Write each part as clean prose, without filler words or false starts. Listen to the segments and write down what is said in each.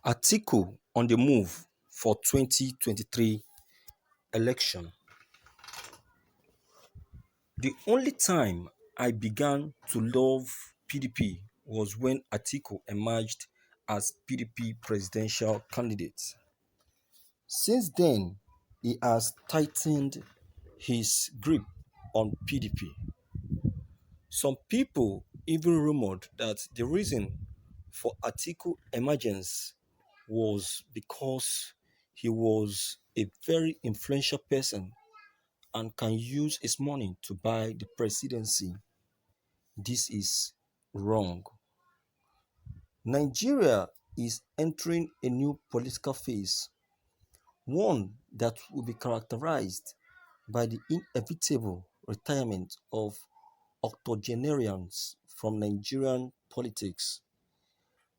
Atiku on the move for 2023 election. The only time I began to love PDP was when Atiku emerged as PDP presidential candidate. Since then, he has tightened his grip on PDP. Some people even rumored that the reason for Atiku emergence was because he was a very influential person and can use his money to buy the presidency. This is wrong. Nigeria is entering a new political phase, one that will be characterized by the inevitable retirement of octogenarians from Nigerian politics.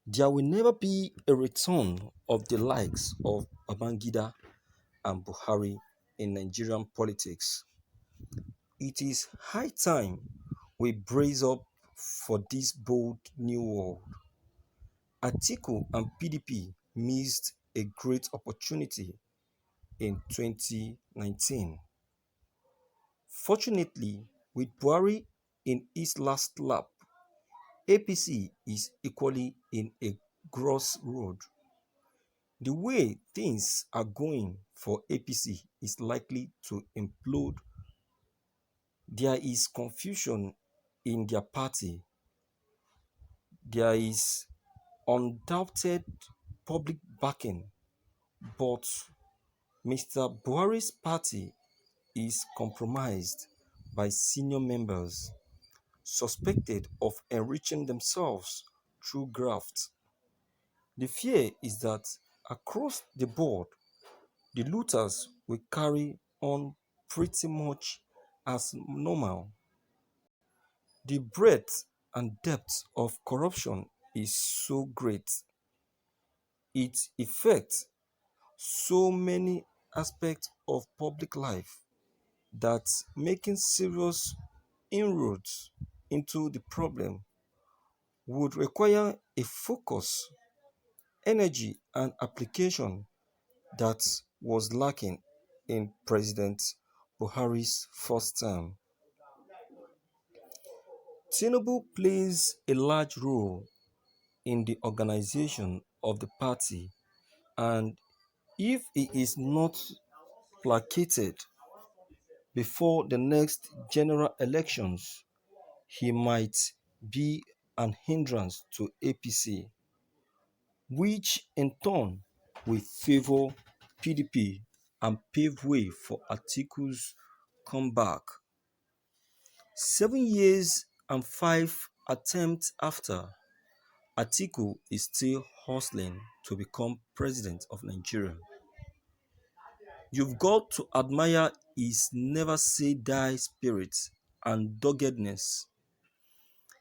There will never be a return of the likes of Babangida and Buhari in Nigerian politics. It is high time we brace up for this bold new world. Atiku and PDP missed a great opportunity in 2019. Fortunately, with Buhari in his last lap, APC is equally in a crossroad. The way things are going for APC is likely to implode. There is confusion in their party. There is undoubted public backing, but Mr. Buhari's party is compromised by senior members suspected of enriching themselves through graft. The fear is that across the board, the looters will carry on pretty much as normal. The breadth and depth of corruption is so great. It affects so many aspects of public life that making serious inroads into the problem would require a focus, energy, and application that was lacking in President Buhari's first term. Tinubu plays a large role in the organization of the party, and if he is not placated before the next general elections, he might be an hindrance to APC, which in turn will favor PDP and pave way for Atiku's comeback. 7 years and 5 attempts after, Atiku is still hustling to become president of Nigeria. You've got to admire his never say die spirit and doggedness.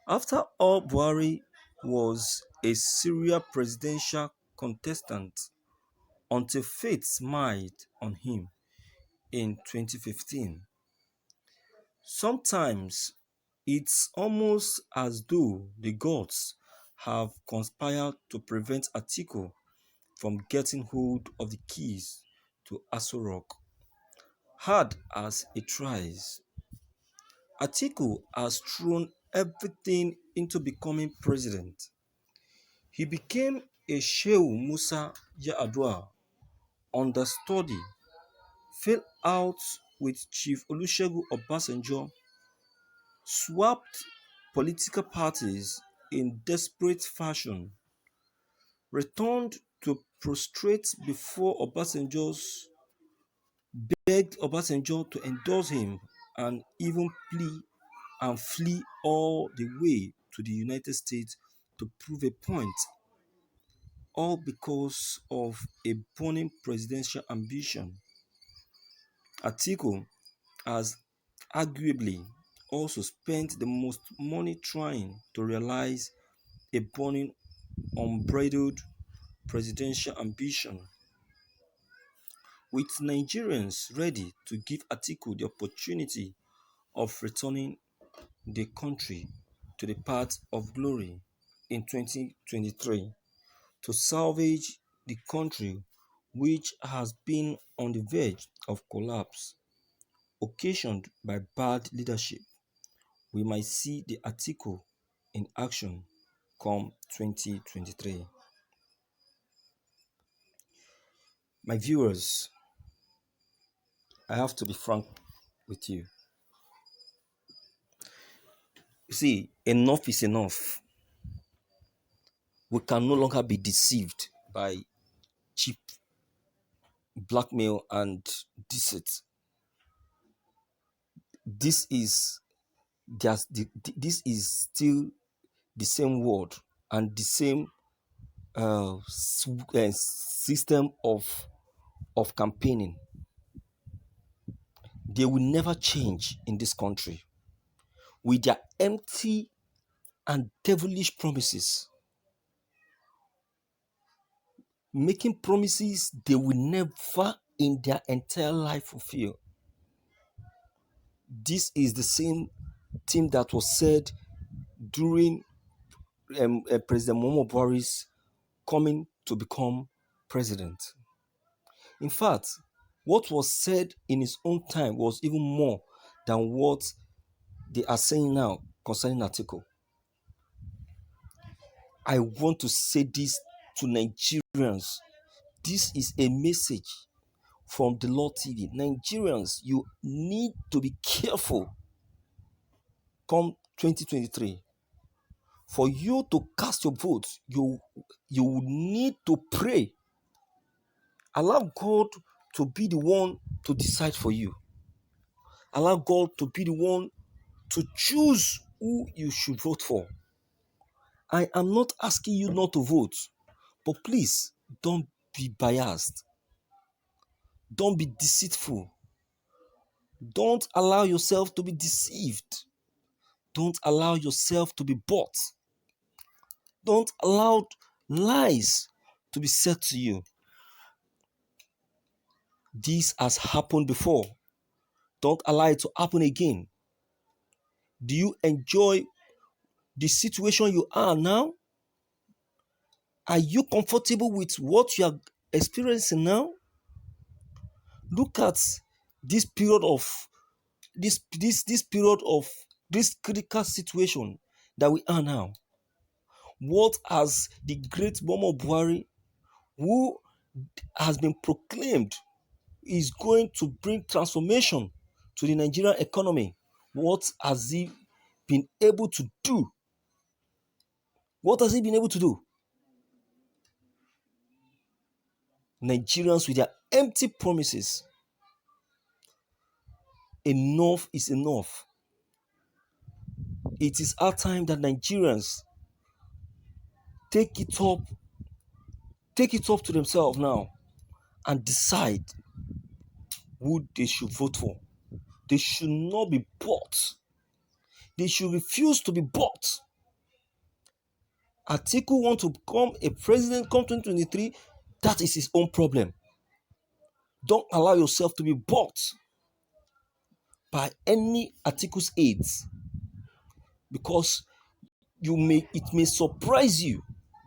After all, Buhari was a serial presidential contestant until fate smiled on him in 2015. Sometimes it's almost as though the gods have conspired to prevent Atiku from getting hold of the keys to Aso Rock. Hard as it tries, Atiku has thrown everything into becoming president. He became a Shehu Musa Yar'Adua understudy, fell out with Chief Olusegun Obasanjo, swapped political parties in desperate fashion, returned to prostrate before Obasanjo's, begged Obasanjo to endorse him, and even flee all the way to the United States to prove a point, all because of a burning presidential ambition. Atiku has arguably also spent the most money trying to realize a burning, unbridled presidential ambition. With Nigerians ready to give Atiku the opportunity of returning the country to the path of glory in 2023 to salvage the country, which has been on the verge of collapse, occasioned by bad leadership, we might see the Atiku in action come 2023. My viewers, I have to be frank with you. See, enough is enough. We can no longer be deceived by cheap blackmail and deceit. This is this is still the same word and the same system of campaigning. They will never change in this country with their empty and devilish promises, making promises they will never in their entire life fulfill. This is the same thing that was said during President Muhammadu Buhari's coming to become president. In fact, what was said in his own time was even more than what they are saying now concerning Atiku. I want to say this to Nigerians. This is a message from the Lord TV. Nigerians, you need to be careful come 2023. For you to cast your vote, you need to pray. Allow God to be the one to decide for you. Allow God to be the one to choose who you should vote for. I am not asking you not to vote, but please don't be biased. Don't be deceitful. Don't allow yourself to be deceived. Don't allow yourself to be bought. Don't allow lies to be said to you. This has happened before. Don't allow it to happen again. Do you enjoy the situation you are now? Are you comfortable with what you are experiencing now? Look at this period of this critical situation that we are now. What has the great Muhammadu Buhari, who has been proclaimed is going to bring transformation to the Nigerian economy, what has he been able to do? What has he been able to do? Nigerians with their empty promises. Enough is enough. It is our time that Nigerians take it up to themselves now and decide who they should vote for. They should not be bought. They should refuse to be bought. Atiku wants to become a president come 2023. That is his own problem. Don't allow yourself to be bought by any Atiku's aides, because it may surprise you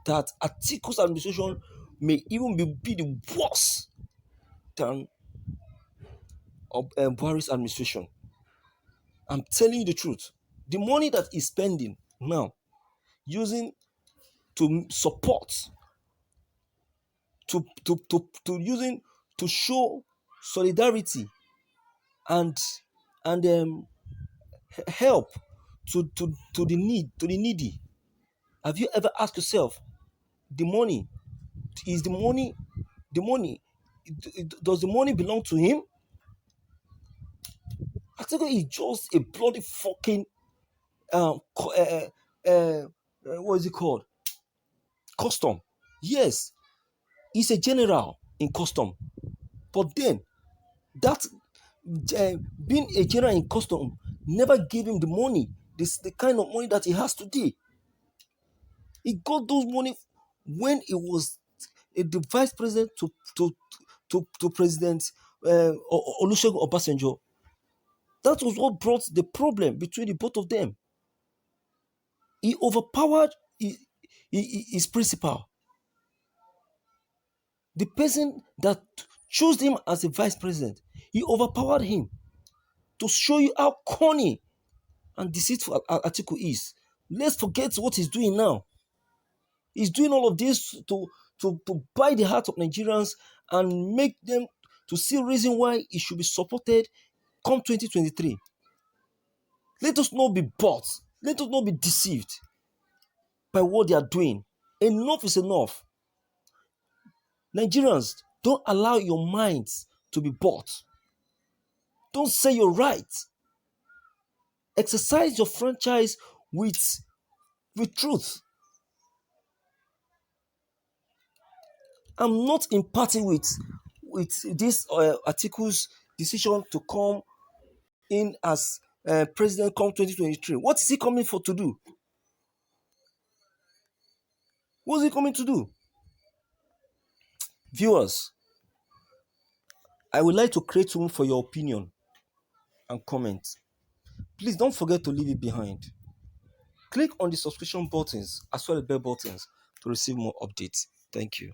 that Atiku's administration may even be the worse than Buhari's administration. I'm telling you the truth. The money that he's spending now, using to support, using to show solidarity and help to the needy. Have you ever asked yourself, the money is the money does the money belong to him? I think it's just a bloody fucking what is it called? Custom. Yes, he's a general in custom, but then that being a general in custom never gave him the money, the kind of money that he has today. He got those money when he was the vice president to President Olusegun Obasanjo. That was what brought the problem between the both of them. He overpowered his principal. The person that chose him as a vice president, he overpowered him to show you how corny and deceitful Atiku is. Let's forget what he's doing now. He's doing all of this to buy the heart of Nigerians and make them to see reason why he should be supported come 2023. Let us not be bought. Let us not be deceived by what they are doing. Enough is enough. Nigerians, don't allow your minds to be bought. Don't say you're right. Exercise your franchise with truth. I'm not in party with this Atiku's decision to come in as president come 2023. What is he coming for to do? What is he coming to do? Viewers, I would like to create room for your opinion and comment. Please don't forget to leave it behind. Click on the subscription buttons as well as bell buttons to receive more updates. Thank you.